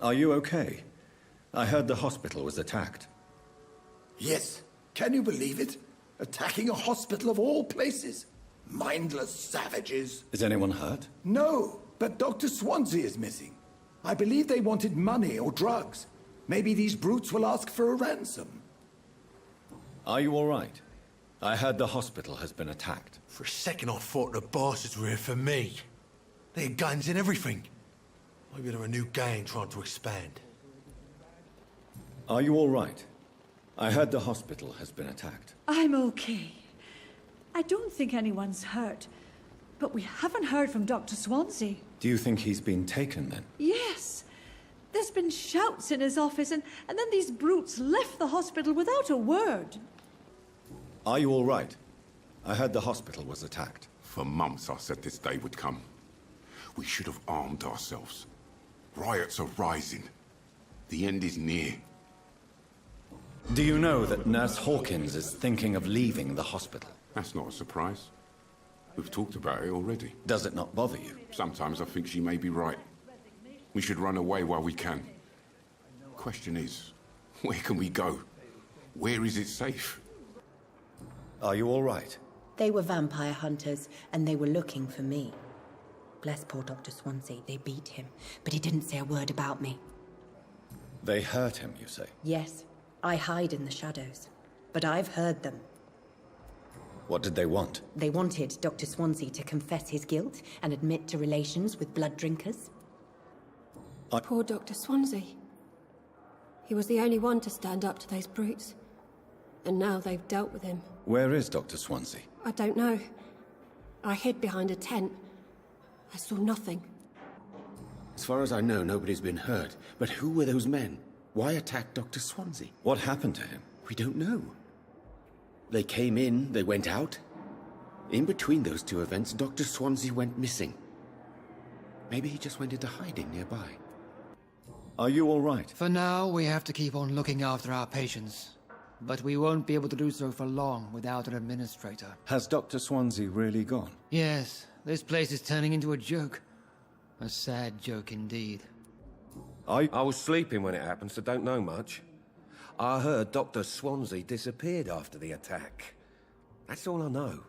Are you okay? I heard the hospital was attacked. Yes. Can you believe it? Attacking a hospital of all places. Mindless savages. Is anyone hurt? No, but Dr. Swansea is missing. I believe they wanted money or drugs. Maybe these brutes will ask for a ransom. Are you all right? I heard the hospital has been attacked. For a second I thought the bastards were here for me. They had guns and everything. Maybe they're a new gang trying to expand. Are you all right? I heard the hospital has been attacked. I'm okay. I don't think anyone's hurt. But we haven't heard from Dr. Swansea. Do you think he's been taken then? Yes. There's been shouts in his office and then these brutes left the hospital without a word. Are you all right? I heard the hospital was attacked. For months I said this day would come. We should have armed ourselves. Riots are rising. The end is near. Do you know that Nurse Hawkins is thinking of leaving the hospital? That's not a surprise. We've talked about it already. Does it not bother you? Sometimes I think she may be right. We should run away while we can. Question is, where can we go? Where is it safe? Are you all right? They were vampire hunters, and they were looking for me. Bless poor Dr. Swansea, they beat him, but he didn't say a word about me. They hurt him, you say? Yes, I hide in the shadows, but I've heard them. What did they want? They wanted Dr. Swansea to confess his guilt and admit to relations with blood drinkers. Poor Dr. Swansea. He was the only one to stand up to those brutes. And now they've dealt with him. Where is Dr. Swansea? I don't know. I hid behind a tent. I saw nothing. As far as I know, nobody's been hurt. But who were those men? Why attack Dr. Swansea? What happened to him? We don't know. They came in, they went out. In between those two events, Dr. Swansea went missing. Maybe he just went into hiding nearby. Are you all right? For now, we have to keep on looking after our patients. But we won't be able to do so for long without an administrator. Has Dr. Swansea really gone? Yes, this place is turning into a joke. A sad joke indeed. I was sleeping when it happened, so don't know much. I heard Dr. Swansea disappeared after the attack. That's all I know.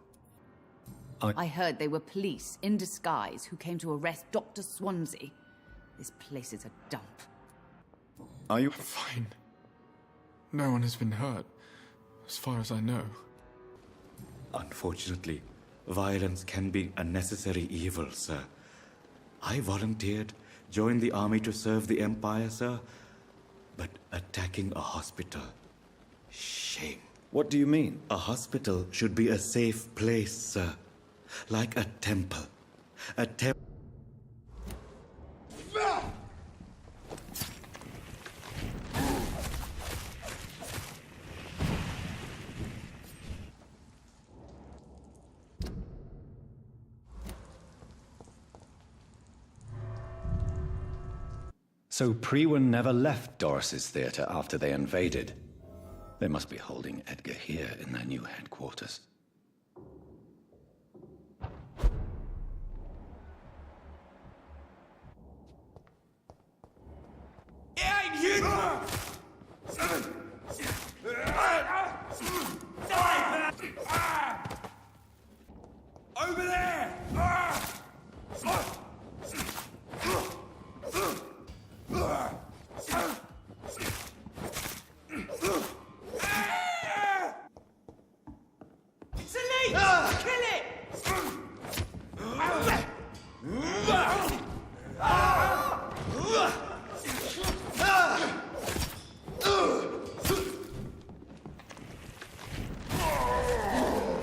I heard they were police in disguise who came to arrest Dr. Swansea. This place is a dump. Are you fine? No one has been hurt, as far as I know. Unfortunately, violence can be a necessary evil, sir. I volunteered, joined the army to serve the Empire, sir. But attacking a hospital... shame. What do you mean? A hospital should be a safe place, sir. Like a temple. A temple... So Priwen never left Doris's theatre after they invaded. They must be holding Edgar here in their new headquarters. It ain't you! Over there! It's a leech! Kill it!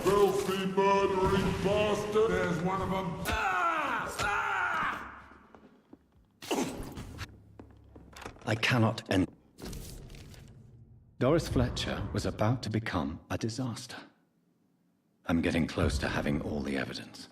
Filthy murdering bastard! There's one of them. I cannot end. Doris Fletcher was about to become a disaster. I'm getting close to having all the evidence.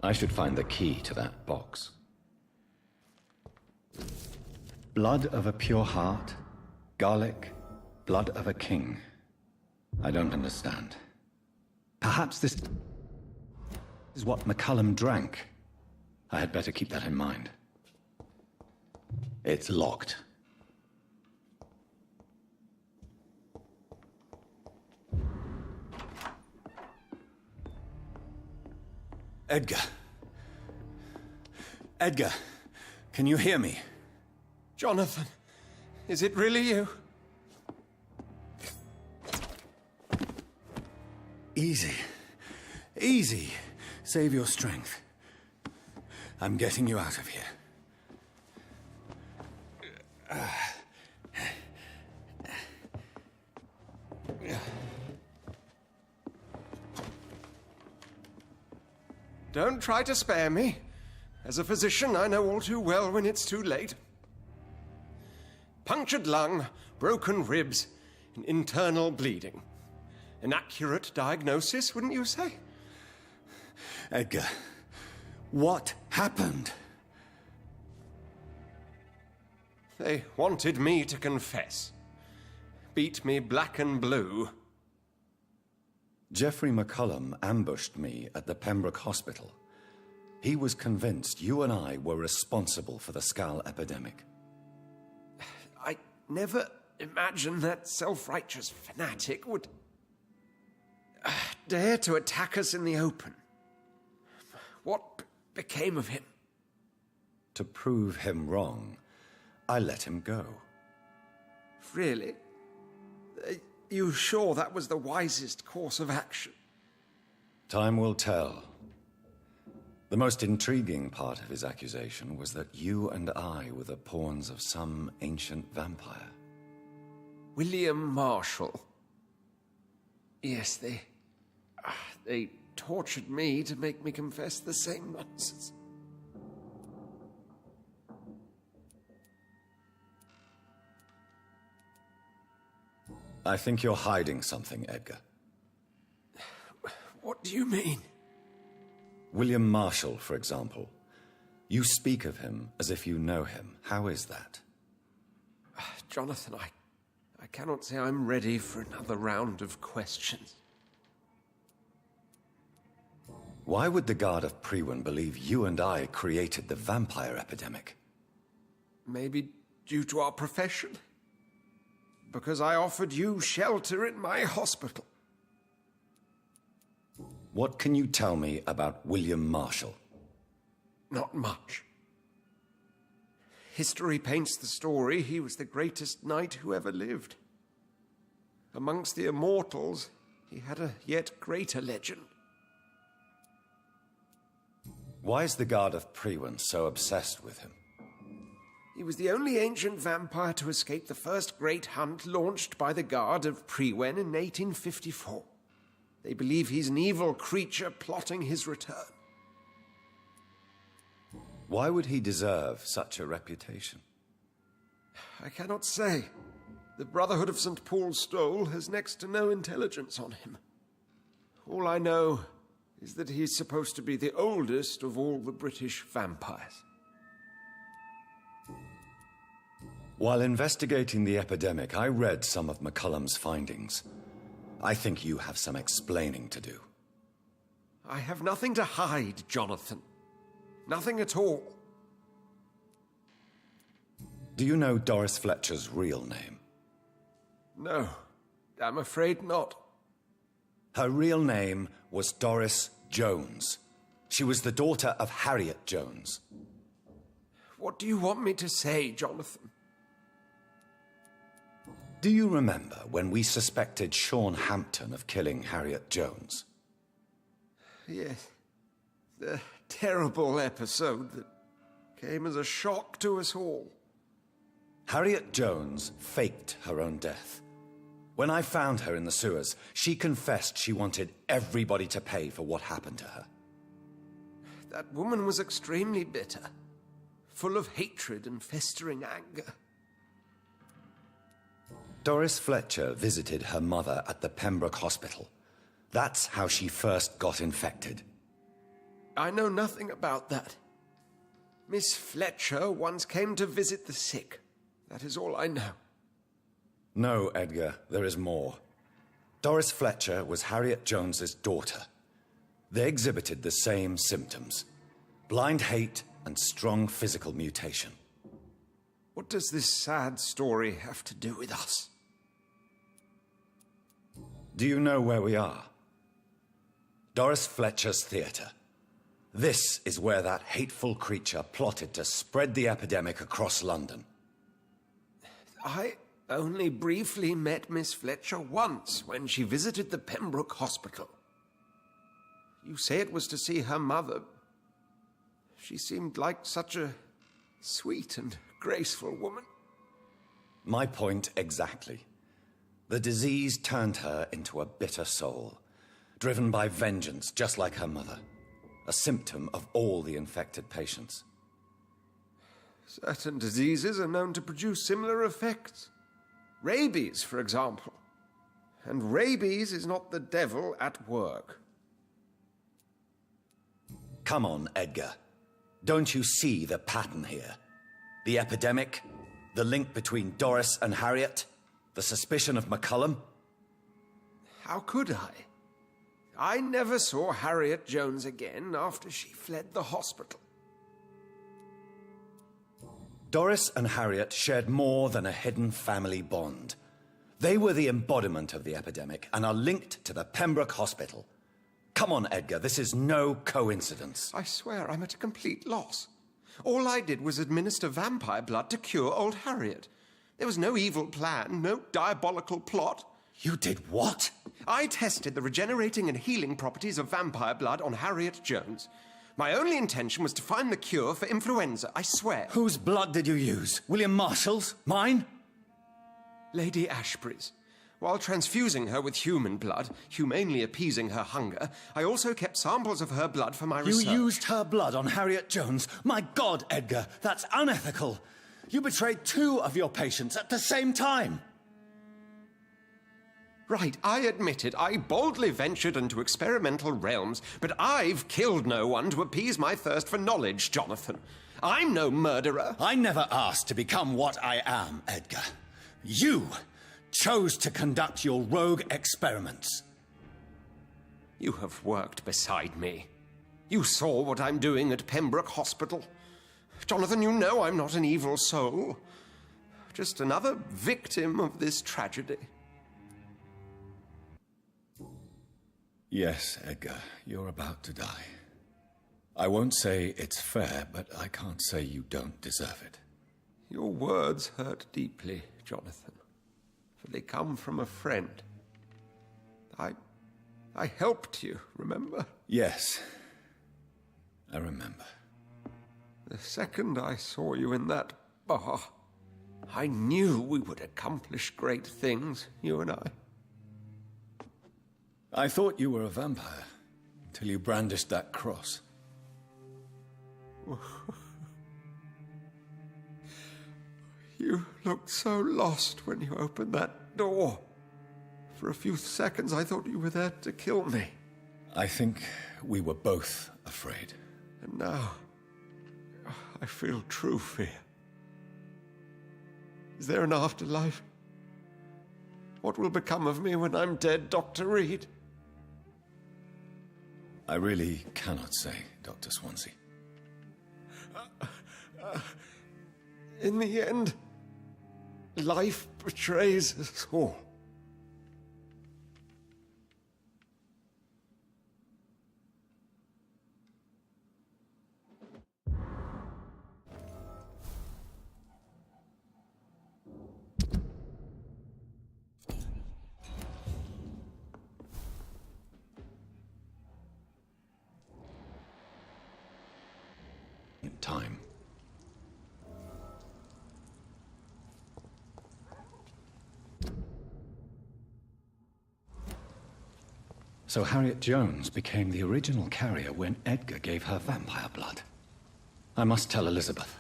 I should find the key to that box. Blood of a pure heart, garlic, blood of a king. I don't understand. Perhaps this is what McCullum drank. I had better keep that in mind. It's locked. Edgar. Edgar, can you hear me? Jonathan, is it really you? Easy. Easy. Save your strength. I'm getting you out of here. Don't try to spare me. As a physician, I know all too well when it's too late. Punctured lung, broken ribs, and internal bleeding. An accurate diagnosis, wouldn't you say? Edgar, what happened? They wanted me to confess. Beat me black and blue. Geoffrey McCullum ambushed me at the Pembroke Hospital. He was convinced you and I were responsible for the Skull epidemic. I never imagined that self-righteous fanatic would dare to attack us in the open. What became of him? To prove him wrong, I let him go. Really? Are you sure that was the wisest course of action? Time will tell. The most intriguing part of his accusation was that you and I were the pawns of some ancient vampire. William Marshall. Yes, they tortured me to make me confess the same nonsense. I think you're hiding something, Edgar. What do you mean? William Marshall, for example. You speak of him as if you know him. How is that? Jonathan, I cannot say I'm ready for another round of questions. Why would the Guard of Priwen believe you and I created the vampire epidemic? Maybe due to our profession. Because I offered you shelter in my hospital. What can you tell me about William Marshall? Not much. History paints the story he was the greatest knight who ever lived. Amongst the immortals, he had a yet greater legend. Why is the Guard of Priwen so obsessed with him? He was the only ancient vampire to escape the first great hunt launched by the Guard of Priwen in 1854. They believe he's an evil creature plotting his return. Why would he deserve such a reputation? I cannot say. The Brotherhood of St. Paul's Stole has next to no intelligence on him. All I know is that he's supposed to be the oldest of all the British vampires. While investigating the epidemic, I read some of McCullum's findings. I think you have some explaining to do. I have nothing to hide, Jonathan. Nothing at all. Do you know Doris Fletcher's real name? No, I'm afraid not. Her real name was Doris Jones. She was the daughter of Harriet Jones. What do you want me to say, Jonathan? Do you remember when we suspected Sean Hampton of killing Harriet Jones? Yes. The terrible episode that came as a shock to us all. Harriet Jones faked her own death. When I found her in the sewers, she confessed she wanted everybody to pay for what happened to her. That woman was extremely bitter, full of hatred and festering anger. Doris Fletcher visited her mother at the Pembroke Hospital. That's how she first got infected. I know nothing about that. Miss Fletcher once came to visit the sick. That is all I know. No, Edgar, there is more. Doris Fletcher was Harriet Jones's daughter. They exhibited the same symptoms: blind hate and strong physical mutation. What does this sad story have to do with us? Do you know where we are? Doris Fletcher's theatre. This is where that hateful creature plotted to spread the epidemic across London. I only briefly met Miss Fletcher once when she visited the Pembroke Hospital. You say it was to see her mother. She seemed like such a sweet and graceful woman. My point exactly. The disease turned her into a bitter soul, driven by vengeance just like her mother, a symptom of all the infected patients. Certain diseases are known to produce similar effects. Rabies, for example. And rabies is not the devil at work. Come on, Edgar. Don't you see the pattern here? The epidemic, the link between Doris and Harriet, the suspicion of McCullum? How could I? I never saw Harriet Jones again after she fled the hospital. Doris and Harriet shared more than a hidden family bond. They were the embodiment of the epidemic and are linked to the Pembroke Hospital. Come on, Edgar, this is no coincidence. I swear I'm at a complete loss. All I did was administer vampire blood to cure old Harriet. There was no evil plan, no diabolical plot. You did what? I tested the regenerating and healing properties of vampire blood on Harriet Jones. My only intention was to find the cure for influenza, I swear. Whose blood did you use? William Marshall's? Mine? Lady Ashbury's. While transfusing her with human blood, humanely appeasing her hunger, I also kept samples of her blood for my research. You used her blood on Harriet Jones? My God, Edgar, that's unethical. You betrayed 2 of your patients at the same time. Right, I admit it. I boldly ventured into experimental realms, but I've killed no one to appease my thirst for knowledge, Jonathan. I'm no murderer. I never asked to become what I am, Edgar. You chose to conduct your rogue experiments. You have worked beside me. You saw what I'm doing at Pembroke Hospital. Jonathan, you know I'm not an evil soul. Just another victim of this tragedy. Yes, Edgar, you're about to die. I won't say it's fair, but I can't say you don't deserve it. Your words hurt deeply, Jonathan, for they come from a friend. I helped you, remember? Yes, I remember. The second I saw you in that bar, I knew we would accomplish great things, you and I. I thought you were a vampire, until you brandished that cross. You looked so lost when you opened that door. For a few seconds, I thought you were there to kill me. I think we were both afraid. And now, I feel true fear. Is there an afterlife? What will become of me when I'm dead, Dr. Reid? I really cannot say, Dr. Swansea. In the end, life betrays us all. Time. So Harriet Jones became the original carrier when Edgar gave her vampire blood. I must tell Elizabeth.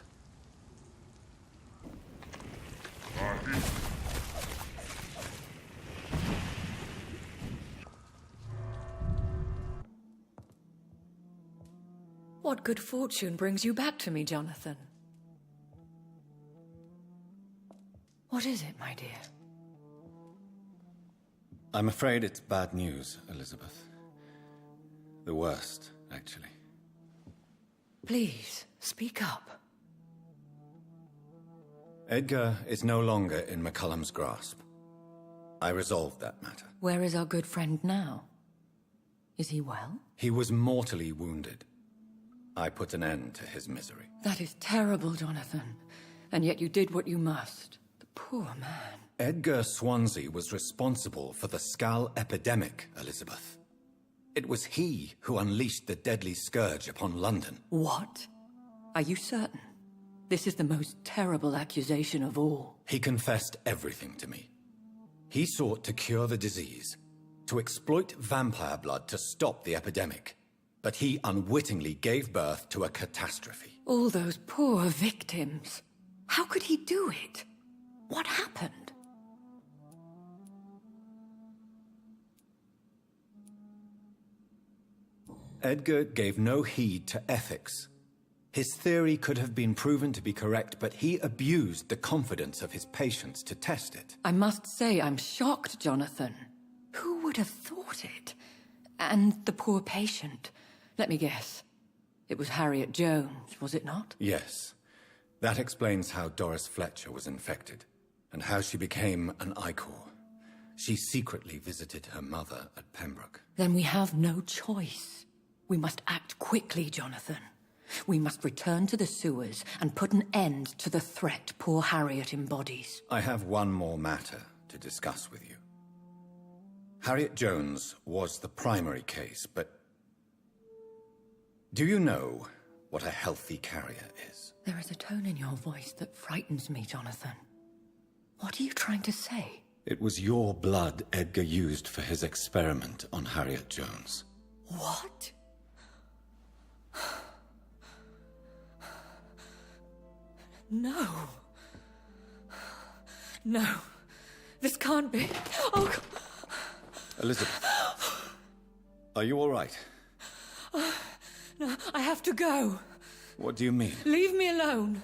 What good fortune brings you back to me, Jonathan? What is it, my dear? I'm afraid it's bad news, Elizabeth. The worst, actually. Please, speak up. Edgar is no longer in McCullum's grasp. I resolved that matter. Where is our good friend now? Is he well? He was mortally wounded. I put an end to his misery. That is terrible, Jonathan. And yet you did what you must. The poor man. Edgar Swansea was responsible for the Skull epidemic, Elizabeth. It was he who unleashed the deadly scourge upon London. What? Are you certain? This is the most terrible accusation of all. He confessed everything to me. He sought to cure the disease, to exploit vampire blood to stop the epidemic. But he unwittingly gave birth to a catastrophe. All those poor victims. How could he do it? What happened? Edgar gave no heed to ethics. His theory could have been proven to be correct, but he abused the confidence of his patients to test it. I must say I'm shocked, Jonathan. Who would have thought it? And the poor patient. Let me guess. It was Harriet Jones, was it not? Yes. That explains how Doris Fletcher was infected, and how she became an Icor. She secretly visited her mother at Pembroke. Then we have no choice. We must act quickly, Jonathan. We must return to the sewers and put an end to the threat poor Harriet embodies. I have one more matter to discuss with you. Harriet Jones was the primary case, but do you know what a healthy carrier is? There is a tone in your voice that frightens me, Jonathan. What are you trying to say? It was your blood Edgar used for his experiment on Harriet Jones. What? No. No. This can't be. Oh, God. Elizabeth, are you all right? No, I have to go. What do you mean? Leave me alone.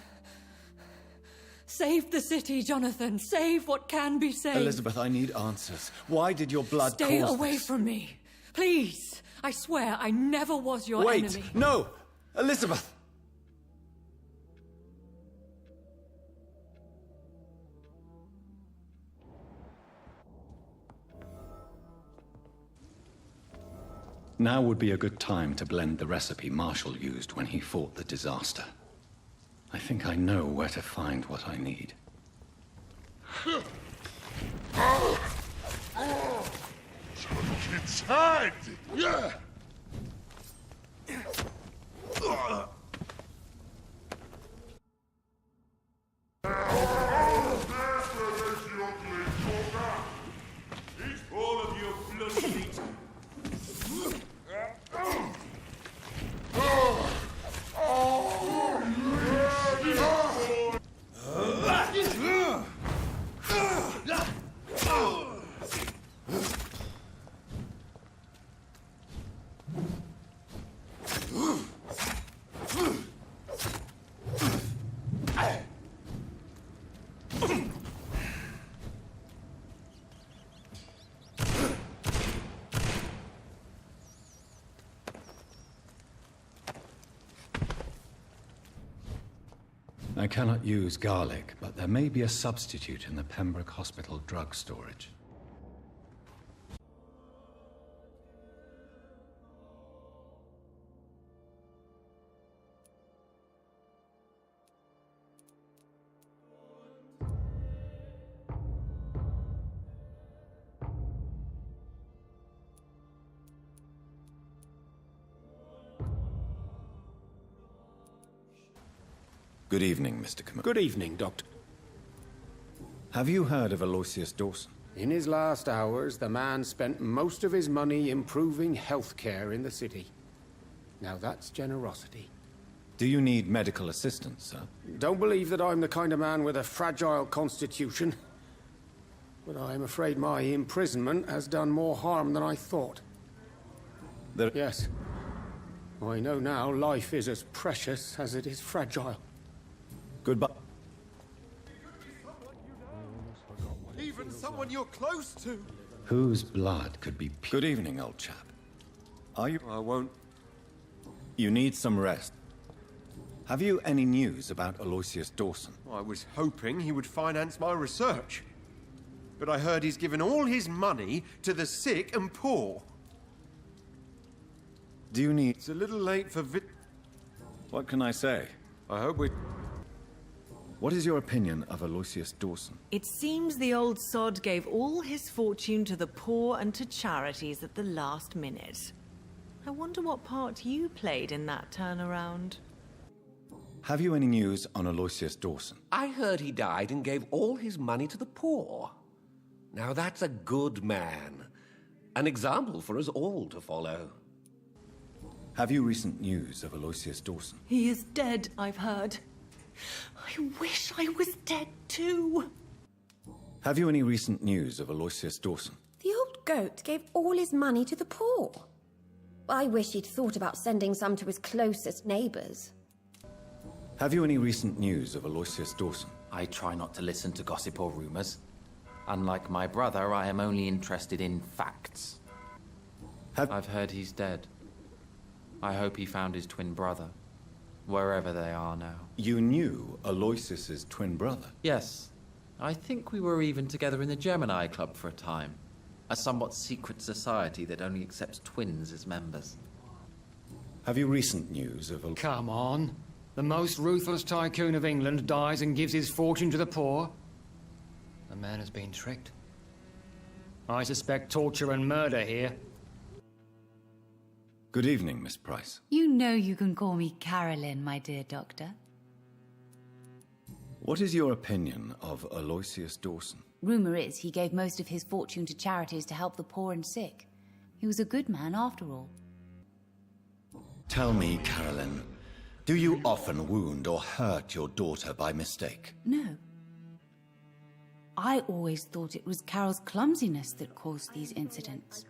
Save the city, Jonathan. Save what can be saved. Elizabeth, I need answers. Why did your blood Stay cause away this? from me. Please. I swear I never was your enemy. Wait! No! Elizabeth! Now would be a good time to blend the recipe Marshall used when he fought the disaster. I think I know where to find what I need. It's hard! Yeah! It's all of your bloody meat. I cannot use garlic, but there may be a substitute in the Pembroke Hospital drug storage. Good evening, Mr. Commander. Good evening, Doctor. Have you heard of Aloysius Dawson? In his last hours, the man spent most of his money improving healthcare in the city. Now that's generosity. Do you need medical assistance, sir? Don't believe that I'm the kind of man with a fragile constitution. But I'm afraid my imprisonment has done more harm than I thought. Yes. I know now life is as precious as it is fragile. Goodbye. Even someone you're close to. Whose blood could be pure? Good evening, old chap. Are you? I won't. You need some rest. Have you any news about Aloysius Dawson? I was hoping he would finance my research. But I heard he's given all his money to the sick and poor. Do you need... It's a little late for What can I say? I hope we... What is your opinion of Aloysius Dawson? It seems the old sod gave all his fortune to the poor and to charities at the last minute. I wonder what part you played in that turnaround. Have you any news on Aloysius Dawson? I heard he died and gave all his money to the poor. Now that's a good man. An example for us all to follow. Have you recent news of Aloysius Dawson? He is dead, I've heard. I wish I was dead too. Have you any recent news of Aloysius Dawson? The old goat gave all his money to the poor. I wish he'd thought about sending some to his closest neighbours. Have you any recent news of Aloysius Dawson? I try not to listen to gossip or rumours. Unlike my brother, I am only interested in facts. I've heard he's dead. I hope he found his twin brother, wherever they are now. You knew Aloysius's twin brother? Yes. I think we were even together in the Gemini Club for a time. A somewhat secret society that only accepts twins as members. Have you recent news of... Come on. The most ruthless tycoon of England dies and gives his fortune to the poor. The man has been tricked. I suspect torture and murder here. Good evening, Miss Price. You know you can call me Carolyn, my dear doctor. What is your opinion of Aloysius Dawson? Rumour is he gave most of his fortune to charities to help the poor and sick. He was a good man after all. Tell me, Carolyn, do you often wound or hurt your daughter by mistake? No. I always thought it was Carol's clumsiness that caused these incidents.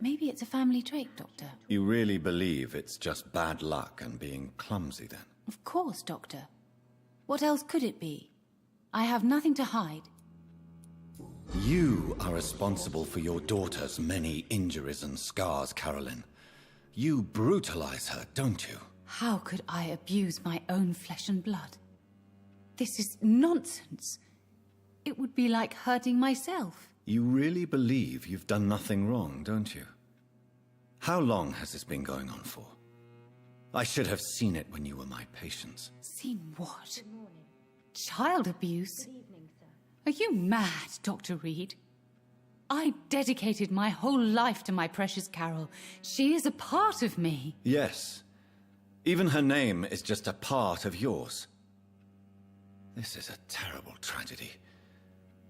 Maybe it's a family trait, Doctor. You really believe it's just bad luck and being clumsy, then? Of course, Doctor. What else could it be? I have nothing to hide. You are responsible for your daughter's many injuries and scars, Carolyn. You brutalize her, don't you? How could I abuse my own flesh and blood? This is nonsense. It would be like hurting myself. You really believe you've done nothing wrong, don't you? How long has this been going on for? I should have seen it when you were my patients. Seen what? Child abuse? Are you mad, Dr. Reid? I dedicated my whole life to my precious Carol. She is a part of me. Yes. Even her name is just a part of yours. This is a terrible tragedy.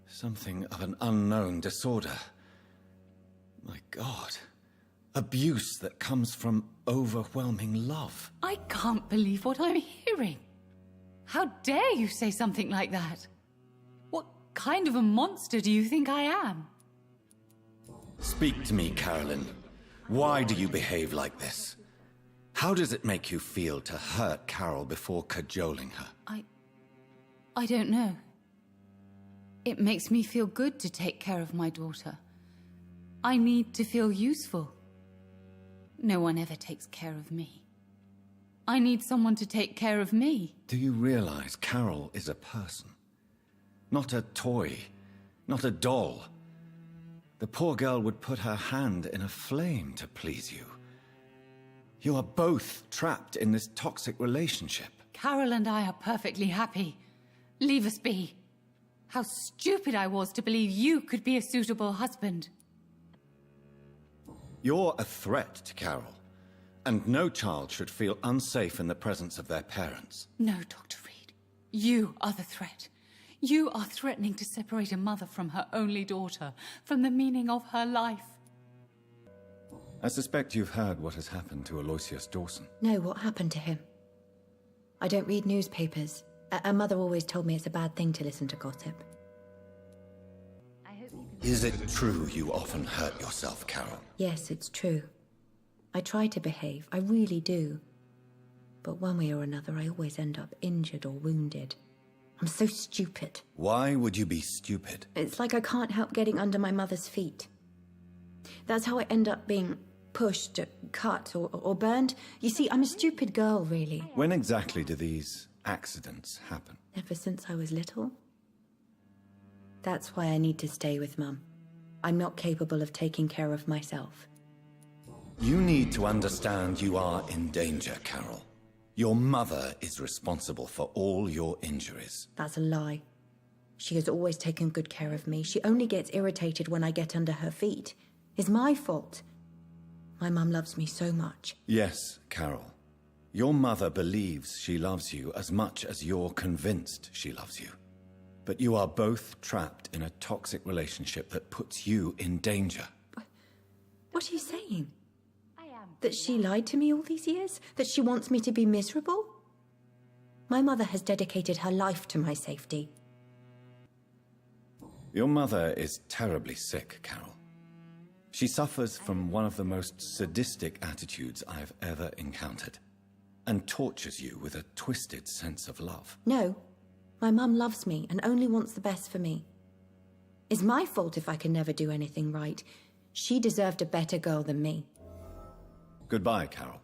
Something of an unknown disorder. My God. Abuse that comes from overwhelming love. I can't believe what I'm hearing. How dare you say something like that? What kind of a monster do you think I am? Speak to me, Carolyn. Why do you behave like this? How does it make you feel to hurt Carol before cajoling her? I don't know. It makes me feel good to take care of my daughter. I need to feel useful. No one ever takes care of me. I need someone to take care of me. Do you realize Carol is a person? Not a toy, not a doll. The poor girl would put her hand in a flame to please you. You are both trapped in this toxic relationship. Carol and I are perfectly happy. Leave us be. How stupid I was to believe you could be a suitable husband. You're a threat to Carol, and no child should feel unsafe in the presence of their parents. No, Dr. Reid. You are the threat. You are threatening to separate a mother from her only daughter, from the meaning of her life. I suspect you've heard what has happened to Aloysius Dawson. No, what happened to him? I don't read newspapers. A mother always told me it's a bad thing to listen to gossip. Is it true you often hurt yourself, Carol? Yes, it's true. I try to behave, I really do. But one way or another, I always end up injured or wounded. I'm so stupid. Why would you be stupid? It's like I can't help getting under my mother's feet. That's how I end up being pushed, cut, or burned. You see, I'm a stupid girl, really. When exactly do these accidents happen? Ever since I was little. That's why I need to stay with Mum. I'm not capable of taking care of myself. You need to understand you are in danger, Carol. Your mother is responsible for all your injuries. That's a lie. She has always taken good care of me. She only gets irritated when I get under her feet. It's my fault. My mum loves me so much. Yes, Carol. Your mother believes she loves you as much as you're convinced she loves you. But you are both trapped in a toxic relationship that puts you in danger. What are you saying? That she lied to me all these years? That she wants me to be miserable? My mother has dedicated her life to my safety. Your mother is terribly sick, Carol. She suffers from one of the most sadistic attitudes I've ever encountered, and tortures you with a twisted sense of love. No, my mum loves me and only wants the best for me. It's my fault if I can never do anything right. She deserved a better girl than me. Goodbye, Carol.